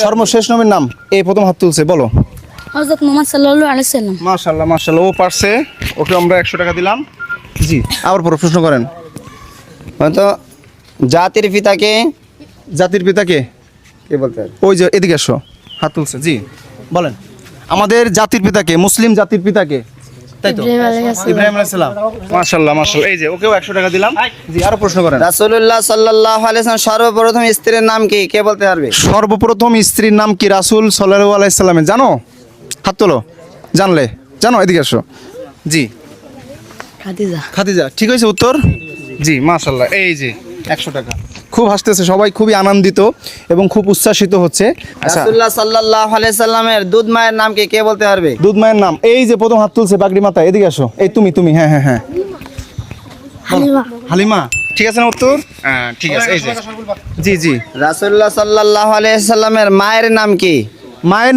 সর্বশেষ নবীর নাম, এই প্রথম হাত তুলছে, বলো। হযরত মুহাম্মদ সাল্লাল্লাহু আলাইহি সাল্লাম। মাশাআল্লাহ মাশাআল্লাহ, ও পারছে, ওকে আমরা 100 টাকা দিলাম। জি, আবার পরে প্রশ্ন করেন। তো জাতির পিতাকে জাতির পিতাকে কে বলতে হবে? ওই যে এদিকে আসো, হাত তুলছে, জি বলেন। আমাদের জাতির পিতাকে, মুসলিম জাতির পিতাকে, তাই তো? ইব্রাহিম আলাইহিস সালাম। ইব্রাহিম আলাইহিস সালাম। মাশাআল্লাহ মাশাআল্লাহ, এই যে ওকেও 100 টাকা দিলাম। জি, আরো প্রশ্ন করেন। রাসূলুল্লাহ সাল্লাল্লাহু আলাইহি ওয়াসাল্লাম সর্বপ্রথম স্ত্রীর নাম কি? কে বলতে পারবে? সর্বপ্রথম স্ত্রীর নাম কি রাসূল সাল্লাল্লাহু আলাইহি সাল্লামের? জানো? হাত তোলো, জানলে জানো, এদিকে আসো। জি, খাদিজা। খাদিজা, ঠিক হয়েছে উত্তর। জি মাশাআল্লাহ, এই যে 100 টাকা। খুব হাসতেছে সবাই, খুবই আনন্দিত এবং খুব উচ্ছ্বাসিত হচ্ছে। আচ্ছা, রাসূলুল্লাহ সাল্লাল্লাহু আলাইহি সাল্লামের দুধ মায়ের নাম কি? কে বলতে পারবে? দুধ মায়ের নাম, এই যে প্রথম হাত তুলছে পাগড়ি মাথা, এদিকে আসো। এই তুমি, হ্যাঁ হ্যাঁ হ্যাঁ, হালিমা। হালিমা, ঠিক আছে না উত্তর? হ্যাঁ ঠিক আছে, এই যে জি জি। রাসূলুল্লাহ সাল্লাল্লাহু আলাইহি সাল্লামের মায়ের নাম কি? মায়ের